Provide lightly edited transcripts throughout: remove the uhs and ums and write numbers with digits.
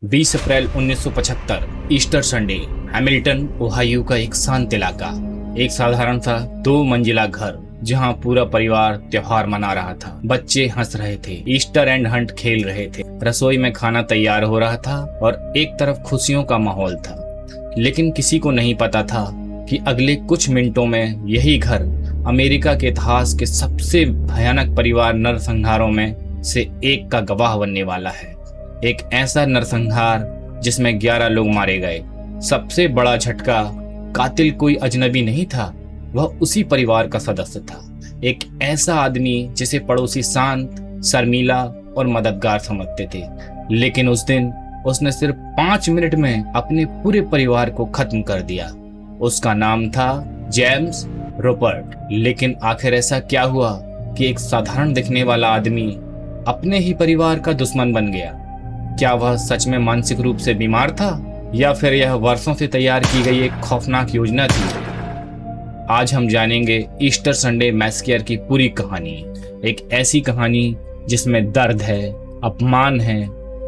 20 अप्रैल 1975 Easter Sunday. Hamilton Ohio का एक शांत इलाका। एक साधारण सा 2 मंजिला घर जहां पूरा परिवार त्योहार मना रहा था। बच्चे हंस रहे थे, ईस्टर एंड हंट खेल रहे थे, रसोई में खाना तैयार हो रहा था और एक तरफ खुशियों का माहौल था। लेकिन किसी को नहीं पता था कि अगले कुछ मिनटों में यही घर अमेरिका के इतिहास के सबसे भयानक परिवार नरसंहारों में से एक का गवाह बनने वाला है। एक ऐसा नरसंहार जिसमें 11 लोग मारे गए। सबसे बड़ा झटका, कातिल कोई अजनबी नहीं था, वह उसी परिवार का सदस्य था। एक ऐसा आदमी जिसे पड़ोसी शांत, शर्मीला और मददगार समझते थे, लेकिन उस दिन उसने सिर्फ 5 मिनट में अपने पूरे परिवार को खत्म कर दिया। उसका नाम था जेम्स रूपर्ट। लेकिन आखिर ऐसा क्या हुआ कि एक साधारण दिखने वाला आदमी अपने ही परिवार का दुश्मन बन गया? क्या वह सच में मानसिक रूप से बीमार था या फिर यह वर्षों से तैयार की गई एक खौफनाक योजना थी? आज हम जानेंगे ईस्टर संडे मैसकेयर की पूरी कहानी। एक ऐसी कहानी जिसमें दर्द है, अपमान है,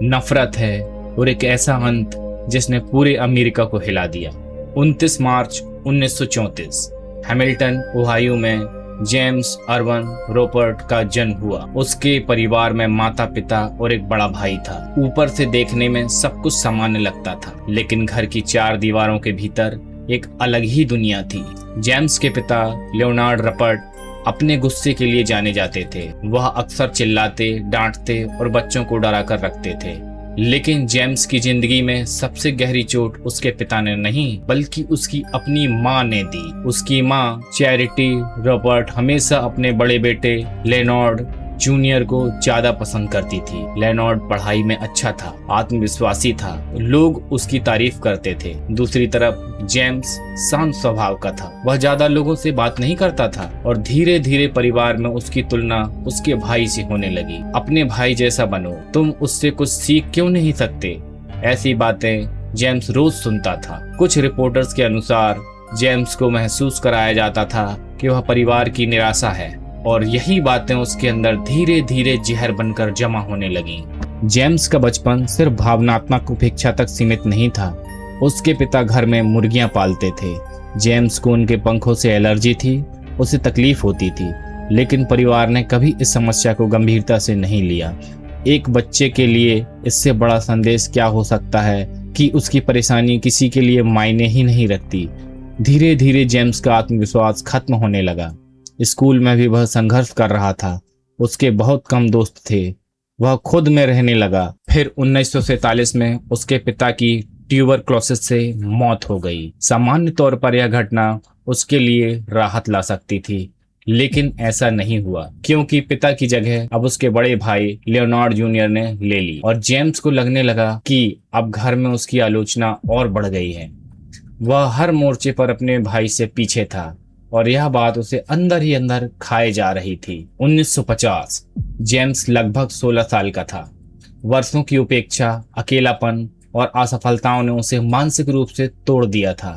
नफरत है और एक ऐसा अंत जिसने पूरे अमेरिका को हिला दिया। 29 मार्च 1934 हैमिल्टन ओहायो में जेम्स अर्वन रूपर्ट का जन्म हुआ। उसके परिवार में माता पिता और एक बड़ा भाई था। ऊपर से देखने में सब कुछ सामान्य लगता था, लेकिन घर की 4 दीवारों के भीतर एक अलग ही दुनिया थी। जेम्स के पिता लियोनार्ड रूपर्ट अपने गुस्से के लिए जाने जाते थे। वह अक्सर चिल्लाते, डांटते और बच्चों को डरा कर रखते थे। लेकिन जेम्स की जिंदगी में सबसे गहरी चोट उसके पिता ने नहीं, बल्कि उसकी अपनी माँ ने दी। उसकी माँ चैरिटी रूपर्ट हमेशा अपने बड़े बेटे लेनॉर्ड जूनियर को ज्यादा पसंद करती थी। लेनॉर्ड पढ़ाई में अच्छा था, आत्मविश्वासी था, लोग उसकी तारीफ करते थे। दूसरी तरफ जेम्स शांत स्वभाव का था। वह ज्यादा लोगों से बात नहीं करता था और धीरे धीरे परिवार में उसकी तुलना उसके भाई से होने लगी। अपने भाई जैसा बनो, तुम उससे कुछ सीख क्यों नहीं सकते? ऐसी बातें जेम्स रोज सुनता था। कुछ रिपोर्टर्स के अनुसार जेम्स को महसूस कराया जाता था कि वह परिवार की निराशा है, और यही बातें उसके अंदर धीरे धीरे जहर बनकर जमा होने लगी। जेम्स का बचपन सिर्फ भावनात्मक उपेक्षा तक सीमित नहीं था। उसके पिता घर में मुर्गियां पालते थे। जेम्स को उनके पंखों से एलर्जी थी, उसे तकलीफ होती थी, लेकिन परिवार ने कभी इस समस्या को गंभीरता से नहीं लिया। एक बच्चे के लिए इससे बड़ा संदेश क्या हो सकता है कि उसकी परेशानी किसी के लिए मायने ही नहीं रखती। धीरे धीरे जेम्स का आत्मविश्वास खत्म होने लगा। स्कूल में भी वह संघर्ष कर रहा था। उसके बहुत कम दोस्त थे। वह खुद में रहने लगा। फिर 1947 में उसके पिता की ट्यूबरक्लोसिस से मौत हो गई। सामान्य तौर पर यह घटना उसके लिए राहत ला सकती थी, लेकिन ऐसा नहीं हुआ, क्योंकि पिता की जगह अब उसके बड़े भाई लियोनार्ड जूनियर ने ले ली और जेम्स को लगने लगा कि अब घर में उसकी आलोचना और बढ़ गई है। वह हर मोर्चे पर अपने भाई से पीछे था और यह बात उसे अंदर ही अंदर खाए जा रही थी। 1950 जेम्स लगभग 16 साल का था। वर्षों की उपेक्षा, अकेलापन और असफलताओं ने उसे मानसिक रूप से तोड़ दिया था।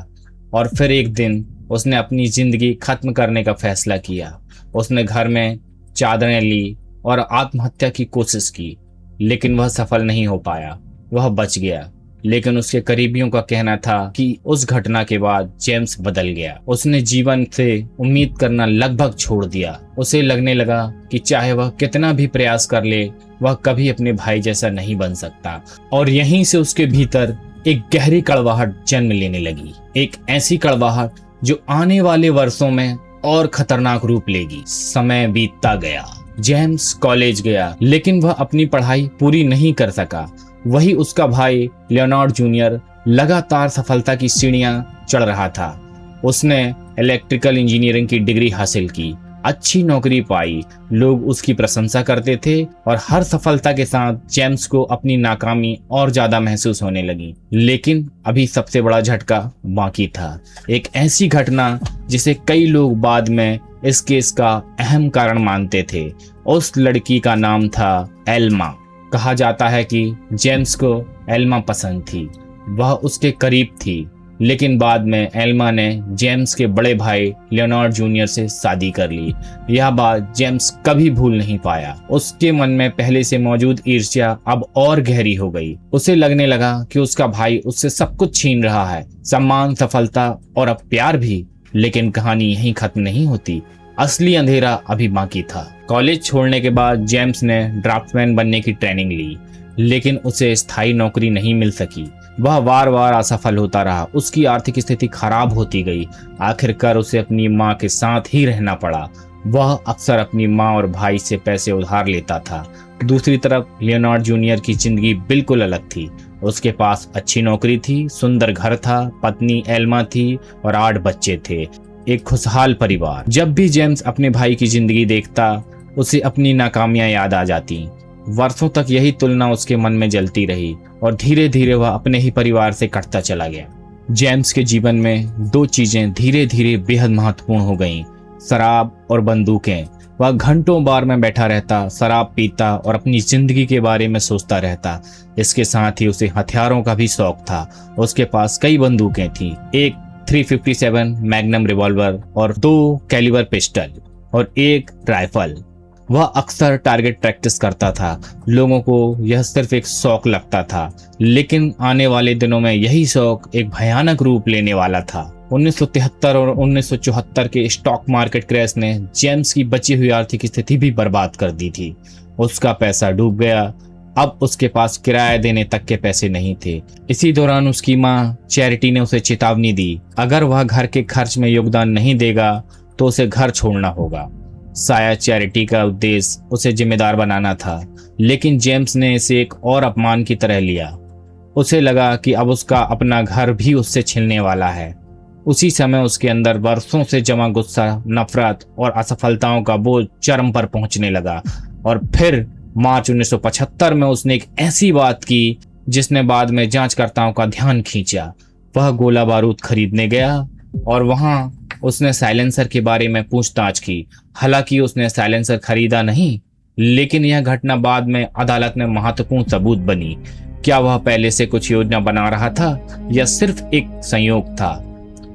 और फिर एक दिन उसने अपनी जिंदगी खत्म करने का फैसला किया। उसने घर में चादरें ली और आत्महत्या की कोशिश की, लेकिन वह सफल नहीं हो पाया। वह बच गया, लेकिन उसके करीबियों का कहना था कि उस घटना के बाद जेम्स बदल गया। उसने जीवन से उम्मीद करना लगभग छोड़ दिया। उसे लगने लगा कि चाहे वह कितना भी प्रयास कर ले, वह कभी अपने भाई जैसा नहीं बन सकता। और यहीं से उसके भीतर एक गहरी कड़वाहट जन्म लेने लगी। एक ऐसी कड़वाहट जो आने वाले वर्षों में और खतरनाक रूप लेगी। समय बीतता गया। जेम्स कॉलेज गया, लेकिन वह अपनी पढ़ाई पूरी नहीं कर सका। वही उसका भाई लियोनार्ड जूनियर लगातार सफलता की सीढ़ियां चढ़ रहा था। उसने इलेक्ट्रिकल इंजीनियरिंग की डिग्री हासिल की, अच्छी नौकरी पाई, लोग उसकी प्रशंसा करते थे और हर सफलता के साथ जेम्स को अपनी नाकामी और ज्यादा महसूस होने लगी। लेकिन अभी सबसे बड़ा झटका बाकी था। एक ऐसी घटना जिसे कई लोग बाद में इस केस का अहम कारण मानते थे। उस लड़की का नाम था एल्मा। कहा जाता है कि जेम्स को एल्मा पसंद थी। वह उसके करीब थी, लेकिन बाद में एल्मा ने जेम्स के बड़े भाई लियोनार्ड जूनियर से शादी कर ली। यह बात जेम्स कभी भूल नहीं पाया। उसके मन में पहले से मौजूद ईर्ष्या अब और गहरी हो गई। उसे लगने लगा कि उसका भाई उससे सब कुछ छीन रहा है, सम्मान, सफलता और अब प्यार भी। लेकिन कहानी यहीं खत्म नहीं होती, असली अंधेरा अभी बाकी था। कॉलेज छोड़ने के बाद जेम्स ने ड्राफ्टमैन बनने की ट्रेनिंग ली, लेकिन उसे स्थायी नौकरी नहीं मिल सकी। वह बार बार असफल होता रहा। उसकी आर्थिक स्थिति खराब होती गई। आखिरकार उसे अपनी माँ के साथ ही रहना पड़ा। वह अक्सर अपनी माँ और भाई से पैसे उधार लेता था। दूसरी तरफ लियोनार्ड जूनियर की जिंदगी बिल्कुल अलग थी। उसके पास अच्छी नौकरी थी, सुंदर घर था, पत्नी एल्मा थी और 8 बच्चे थे। एक खुशहाल परिवार। जब भी जेम्स अपने भाई की जिंदगी देखता, उसे अपनी नाकामियां याद आ जाती। वर्षों तक यही तुलना उसके मन में जलती रही और धीरे धीरे वह अपने ही परिवार से कटता चला गया। जेम्स के जीवन में 2 चीजें धीरे धीरे बेहद महत्वपूर्ण हो गईं, शराब और बंदूकें। वह घंटों बार में बैठा रहता, शराब पीता और अपनी जिंदगी के बारे में सोचता रहता। इसके साथ ही उसे हथियारों का भी शौक था। उसके पास कई बंदूकें थीं, एक 357 मैग्नम रिवॉल्वर और 2 कैलिबर पिस्टल और एक राइफल। वह अक्सर टारगेट प्रैक्टिस करता था। लोगों को यह सिर्फ एक शौक लगता था, लेकिन आने वाले दिनों में यही शौक एक भयानक रूप लेने वाला था। 1973 और 1974 के स्टॉक मार्केट क्रैश ने जेम्स की बची हुई आर्थिक स्थिति भी बर्बाद कर दी थी। उसका पैसा डूब गया। अब उसके पास किराया देने तक के पैसे नहीं थे। इसी दौरान उसकी माँ चैरिटी ने उसे चेतावनी दी, अगर वह घर के खर्च में योगदान नहीं देगा तो उसे घर छोड़ना होगा। शायद चैरिटी का उद्देश्य उसे जिम्मेदार बनाना था, लेकिन जेम्स ने इसे एक और अपमान की तरह लिया। उसे लगा कि अब उसका अपना घर भी उससे छिनने वाला है। उसी समय उसके अंदर वर्षों से जमा गुस्सा, नफरत और असफलताओं का बोझ चरम पर पहुंचने लगा। और फिर मार्च 1975 में उसने एक ऐसी बात की जिसने बाद में जांचकर्ताओं का ध्यान खींचा। वह गोला बारूद खरीदने गया और वहां उसने साइलेंसर के बारे में पूछताछ की। हालांकि उसने साइलेंसर खरीदा नहीं, लेकिन यह घटना बाद में अदालत में महत्वपूर्ण सबूत बनी। क्या वह पहले से कुछ योजना बना रहा था या सिर्फ एक संयोग था?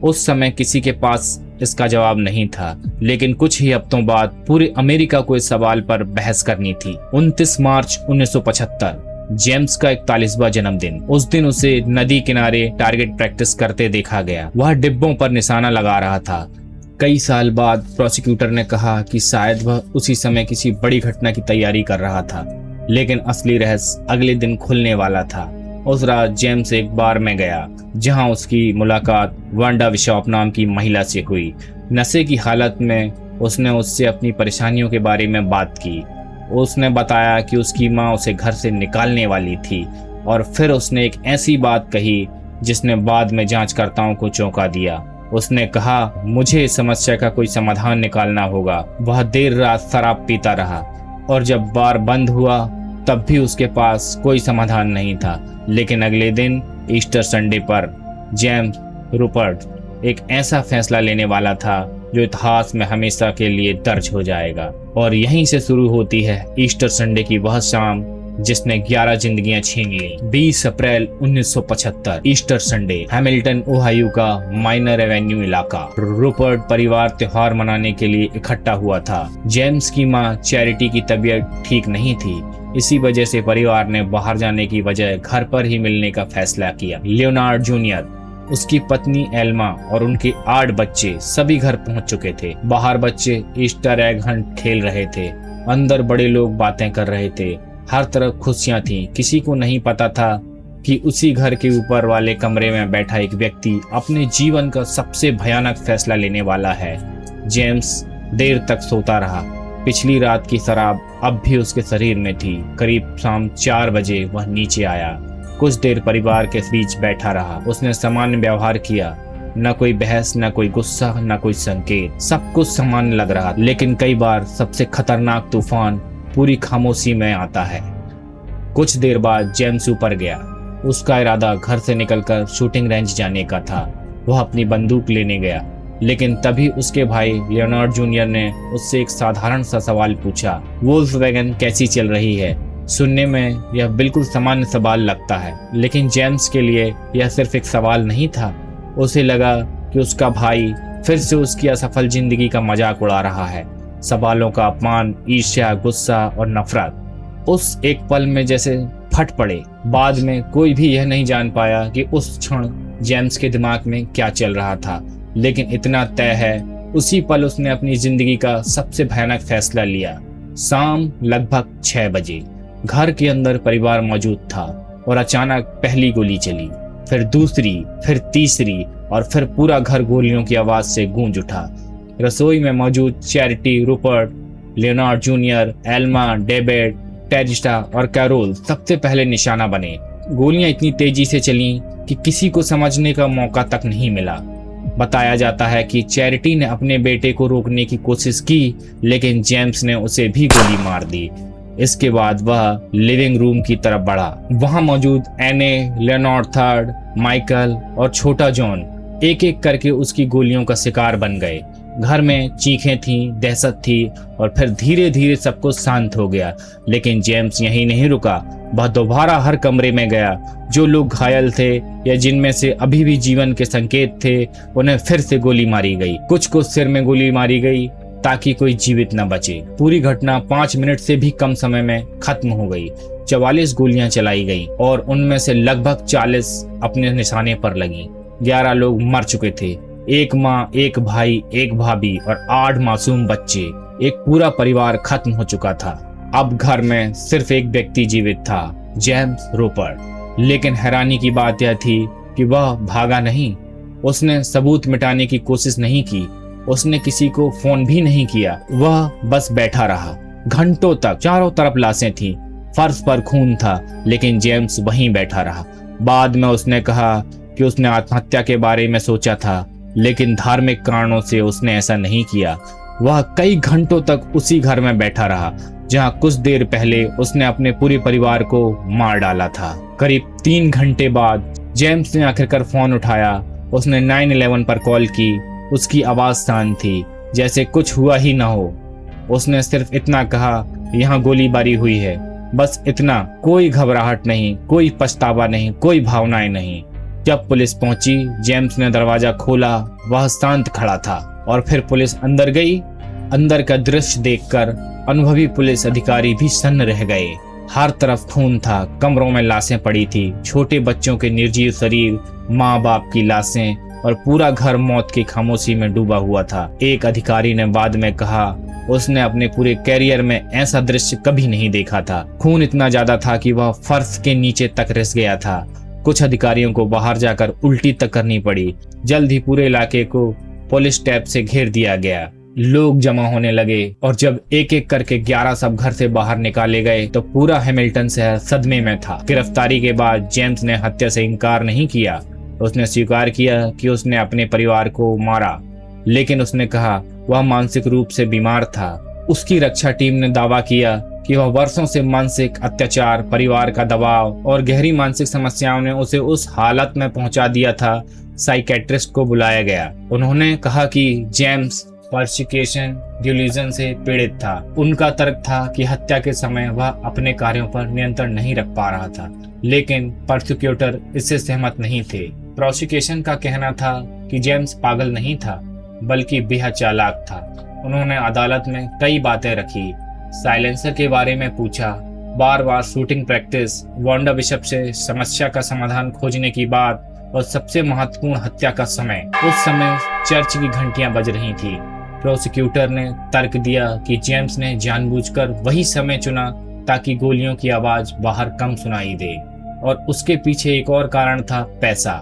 उस समय किसी के पास इसका जवाब नहीं था, लेकिन कुछ ही हफ्तों बाद पूरे अमेरिका को इस सवाल पर बहस करनी थी। 29 मार्च 1975 जेम्स का 41वां जन्मदिन। उस दिन उसे नदी किनारे टारगेट प्रैक्टिस करते देखा गया। वह डिब्बों पर निशाना लगा रहा था। कई साल बाद प्रोसिक्यूटर ने कहा कि शायद वह उसी समय किसी बड़ी घटना की तैयारी कर रहा था, लेकिन असली रहस्य अगले दिन खुलने वाला था। उस रात जेम्स एक बार में गया जहां उसकी मुलाकात वांडा बिशॉप नाम की महिला से हुई। नशे की हालत में उसने उससे अपनी परेशानियों के बारे में बात की। उसने बताया कि उसकी माँ उसे घर से निकालने वाली थी और फिर उसने एक ऐसी बात कही जिसने बाद में जांचकर्ताओं को चौंका दिया। उसने कहा, मुझे इस समस्या का कोई समाधान निकालना होगा। वह देर रात शराब पीता रहा और जब बार बंद हुआ तब भी उसके पास कोई समाधान नहीं था। लेकिन अगले दिन ईस्टर संडे पर जेम्स रूपर्ट एक ऐसा फैसला लेने वाला था जो इतिहास में हमेशा के लिए दर्ज हो जाएगा। और यहीं से शुरू होती है ईस्टर संडे की वह शाम जिसने 11 जिंदगियां छीन ली। 20 अप्रैल 1975 ईस्टर संडे, हैमिल्टन ओहायो का माइनर एवेन्यू इलाका। रूपर्ट परिवार त्योहार मनाने के लिए इकट्ठा हुआ था। जेम्स की मां चैरिटी की तबीयत ठीक नहीं थी, इसी वजह से परिवार ने बाहर जाने की बजाय घर पर ही मिलने का फैसला किया। लियोनार्ड जूनियर, उसकी पत्नी एल्मा और उनके 8 बच्चे सभी घर पहुंच चुके थे। बाहर बच्चे ईस्टर एग हंट खेल रहे थे, अंदर बड़े लोग बातें कर रहे थे। हर तरफ खुशियां थीं। किसी को नहीं पता था कि उसी घर के ऊपर वाले कमरे में बैठा एक व्यक्ति अपने जीवन का सबसे भयानक फैसला लेने वाला है। जेम्स देर तक सोता रहा। पिछली रात की शराब अब भी उसके शरीर में थी। करीब शाम 4 बजे वह नीचे आया। कुछ देर परिवार के बीच बैठा रहा। उसने सामान्य व्यवहार किया, न कोई बहस, न कोई गुस्सा, न कोई संकेत। सब कुछ सामान्य लग रहा, लेकिन कई बार सबसे खतरनाक तूफान पूरी खामोशी में आता है। कुछ देर बाद जेम्स ऊपर गया। उसका इरादा घर से निकलकर शूटिंग रेंज जाने का था। वह अपनी बंदूक लेने गया, लेकिन तभी उसके भाई लियोनार्ड जूनियर ने उससे एक साधारण सा सवाल पूछा, वोल्क्सवैगन कैसी चल रही है? सुनने में यह बिल्कुल सामान्य सवाल लगता है, लेकिन जेम्स के लिए यह सिर्फ एक सवाल नहीं था, उसे लगा कि उसका भाई फिर से उसकी असफल जिंदगी का मजाक उड़ा रहा है। सवालों का अपमान, ईर्ष्या, गुस्सा और नफरत उस एक पल में जैसे फट पड़े। बाद में कोई भी यह नहीं जान पाया कि उस क्षण जेम्स के दिमाग में क्या चल रहा था, लेकिन इतना तय है, उसी पल उसने अपनी जिंदगी का सबसे भयानक फैसला लिया। शाम लगभग 6 बजे घर के अंदर परिवार मौजूद था और अचानक पहली गोली चली, फिर दूसरी, फिर तीसरी और फिर पूरा घर गोलियों की आवाज से गूंज उठा। रसोई में मौजूद Charity, Rupert, Leonard junior, Elma, David, टेरिस्टा और कैरोल सबसे पहले निशाना बने। गोलियां इतनी तेजी से चलीं कि किसी को समझने का मौका तक नहीं मिला। बताया जाता है कि चैरिटी ने अपने बेटे को रोकने की कोशिश की, लेकिन जेम्स ने उसे भी गोली मार दी। इसके बाद वह लिविंग रूम की तरफ बढ़ा। वहां मौजूद एने, लियोनार्ड थर्ड, माइकल और छोटा जॉन एक एक करके उसकी गोलियों का शिकार बन गए। घर में चीखें थीं, दहशत थी और फिर धीरे धीरे सब कुछ शांत हो गया। लेकिन जेम्स यहीं नहीं रुका, वह दोबारा हर कमरे में गया। जो लोग घायल थे या जिनमें से अभी भी जीवन के संकेत थे, उन्हें फिर से गोली मारी गई। कुछ को सिर में गोली मारी गई ताकि कोई जीवित न बचे। पूरी घटना 5 मिनट से भी कम समय में खत्म हो गई। 44 गोलियां चलाई गई और उनमें से लगभग 40 अपने निशाने पर लगी। 11 लोग मर चुके थे, एक माँ, एक भाई, एक भाभी और 8 मासूम बच्चे। एक पूरा परिवार खत्म हो चुका था। अब घर में सिर्फ एक व्यक्ति जीवित था, जेम्स रूपर्ट। लेकिन हैरानी की बात यह थी कि वह भागा नहीं, उसने सबूत मिटाने की कोशिश नहीं की, उसने किसी को फोन भी नहीं किया। वह बस बैठा रहा घंटों तक। चारों तरफ लाशें थीं, फर्श पर खून था, लेकिन जेम्स वहीं बैठा रहा। बाद में उसने कहा कि उसने आत्महत्या के बारे में सोचा था, लेकिन धार्मिक कारणों से उसने ऐसा नहीं किया। वह कई घंटों तक उसी घर में बैठा रहा जहां कुछ देर पहले उसने अपने पूरे परिवार को मार डाला था। करीब 3 घंटे बाद जेम्स ने आखिरकार फोन उठाया। उसने 911 पर कॉल की। उसकी आवाज शांत थी, जैसे कुछ हुआ ही ना हो। उसने सिर्फ इतना कहा, यहाँ गोलीबारी हुई है, बस इतना। कोई घबराहट नहीं, कोई पछतावा नहीं, कोई भावनाएं नहीं। जब पुलिस पहुंची, जेम्स ने दरवाजा खोला। वह शांत खड़ा था और फिर पुलिस अंदर गई। अंदर का दृश्य देखकर अनुभवी पुलिस अधिकारी भी सन्न रह गए। हर तरफ खून था, कमरों में लाशें पड़ी थी, छोटे बच्चों के निर्जीव शरीर, माँ बाप की लाशें और पूरा घर मौत की खामोशी में डूबा हुआ था। एक अधिकारी ने बाद में कहा, उसने अपने पूरे कैरियर में ऐसा दृश्य कभी नहीं देखा था। खून इतना ज्यादा था कि वह फर्श के नीचे तक रिस गया था। कुछ अधिकारियों को बाहर जाकर उल्टी तक करनी पड़ी। जल्द ही पूरे इलाके को पुलिस टैप से घेर दिया गया। लोग जमा होने लगे और जब एक एक करके 11 सब घर से बाहर निकाले गए तो पूरा हैमिल्टन शहर सदमे में था। गिरफ्तारी के बाद जेम्स ने हत्या से इनकार नहीं किया। उसने स्वीकार किया कि उसने अपने परिवार को मारा, लेकिन उसने कहा वह मानसिक रूप से बीमार था। उसकी रक्षा टीम ने दावा किया कि वह वर्षों से मानसिक अत्याचार, परिवार का दबाव और गहरी मानसिक समस्याओं ने उसे उस हालत में पहुंचा दिया था। साइकेट्रिस्ट को बुलाया गया। उन्होंने कहा कि जेम्स पर्सिक्यूशन डिल्यूजन से पीड़ित था। उनका तर्क था कि हत्या के समय वह अपने कार्यों पर नियंत्रण नहीं रख पा रहा था, लेकिन प्रोसिक्यूटर इससे सहमत नहीं थे। प्रोसिक्यूशन का कहना था कि जेम्स पागल नहीं था, बल्कि बेहद चालाक था। उन्होंने अदालत में कई बातें रखी, साइलेंसर के बारे में पूछा, बार बार शूटिंग प्रैक्टिस, वांडा बिशप से समस्या का समाधान खोजने की बात और सबसे महत्वपूर्ण हत्या का समय। उस समय चर्च की घंटियां बज रही थी। प्रोसिक्यूटर ने तर्क दिया कि जेम्स ने जानबूझकर वही समय चुना ताकि गोलियों की आवाज बाहर कम सुनाई दे, और उसके पीछे एक और कारण था, पैसा।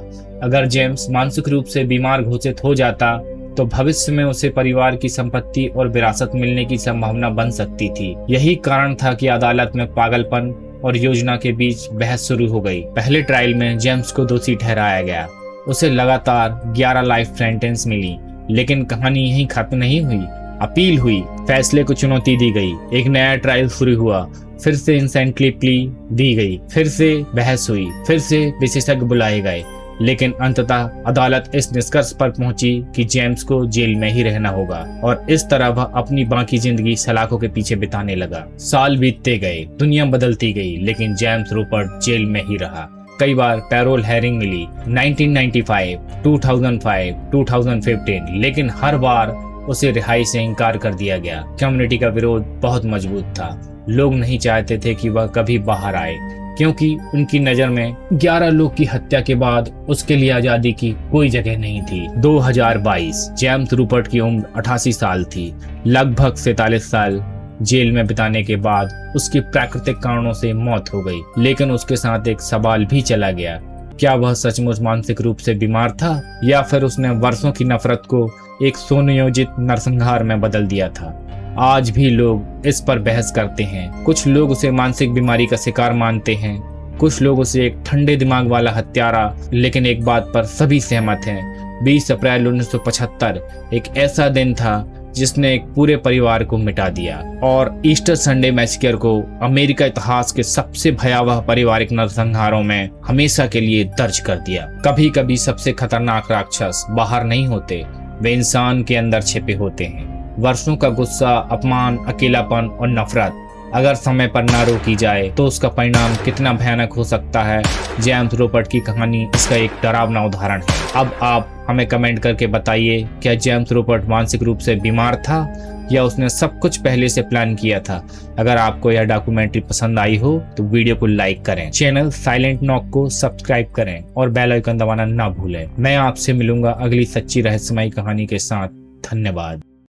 अगर जेम्स मानसिक रूप से बीमार घोषित हो जाता तो भविष्य में उसे परिवार की संपत्ति और विरासत मिलने की संभावना बन सकती थी। यही कारण था कि अदालत में पागलपन और योजना के बीच बहस शुरू हो गई। पहले ट्रायल में जेम्स को दोषी ठहराया गया। उसे लगातार 11 लाइफ सेंटेंस मिली, लेकिन कहानी यहीं खत्म नहीं हुई। अपील हुई, फैसले को चुनौती दी गई, एक नया ट्रायल शुरू हुआ, फिर से इंसेंटली प्ली दी गई, फिर से बहस हुई, फिर से विशेषज्ञ बुलाए गए, लेकिन अंततः अदालत इस निष्कर्ष पर पहुंची कि जेम्स को जेल में ही रहना होगा, और इस तरह वह अपनी बाकी जिंदगी सलाखों के पीछे बिताने लगा। साल बीतते गए, दुनिया बदलती गई, लेकिन जेम्स रूपर्ट जेल में ही रहा। कई बार पैरोल हेयरिंग मिली 1995, 2005, 2015, लेकिन हर बार उसे रिहाई से इनकार कर दिया गया। कम्युनिटी का विरोध बहुत मजबूत था। लोग नहीं चाहते थे कि वह कभी बाहर आए, क्योंकि उनकी नजर में 11 लोग की हत्या के बाद उसके लिए आजादी की कोई जगह नहीं थी। 2022 जेम्स रूपर्ट की उम्र 88 साल थी। लगभग 47 साल जेल में बिताने के बाद उसकी प्राकृतिक कारणों से मौत हो गई। लेकिन उसके साथ एक सवाल भी चला गया, क्या वह सचमुच मानसिक रूप से बीमार था या फिर उसने वर्षों की नफरत को एक सुनियोजित नरसंहार में बदल दिया था। आज भी लोग इस पर बहस करते हैं। कुछ लोग उसे मानसिक बीमारी का शिकार मानते हैं, कुछ लोग उसे एक ठंडे दिमाग वाला हत्यारा। लेकिन एक बात पर सभी सहमत हैं, 20 अप्रैल 1975 एक ऐसा दिन था जिसने एक पूरे परिवार को मिटा दिया और ईस्टर संडे मैसेकर को अमेरिका इतिहास के सबसे भयावह पारिवारिक नरसंहारों में हमेशा के लिए दर्ज कर दिया। कभी कभी सबसे खतरनाक राक्षस बाहर नहीं होते, वे इंसान के अंदर छिपे होते हैं। वर्षों का गुस्सा, अपमान, अकेलापन और नफरत अगर समय पर ना रोकी जाए तो उसका परिणाम कितना भयानक हो सकता है। जेम्स रूपर्ट की कहानी इसका एक डरावना उदाहरण है। अब आप हमें कमेंट करके बताइए, क्या जेम्स रूपर्ट मानसिक रूप से बीमार था या उसने सब कुछ पहले से प्लान किया था। अगर आपको यह डॉक्यूमेंट्री पसंद आई हो तो वीडियो को लाइक करें, चैनल साइलेंट नॉक को सब्सक्राइब करें और बेल आइकन दबाना ना भूलें। मैं आपसे मिलूंगा अगली सच्ची रहस्यमयी कहानी के साथ। धन्यवाद।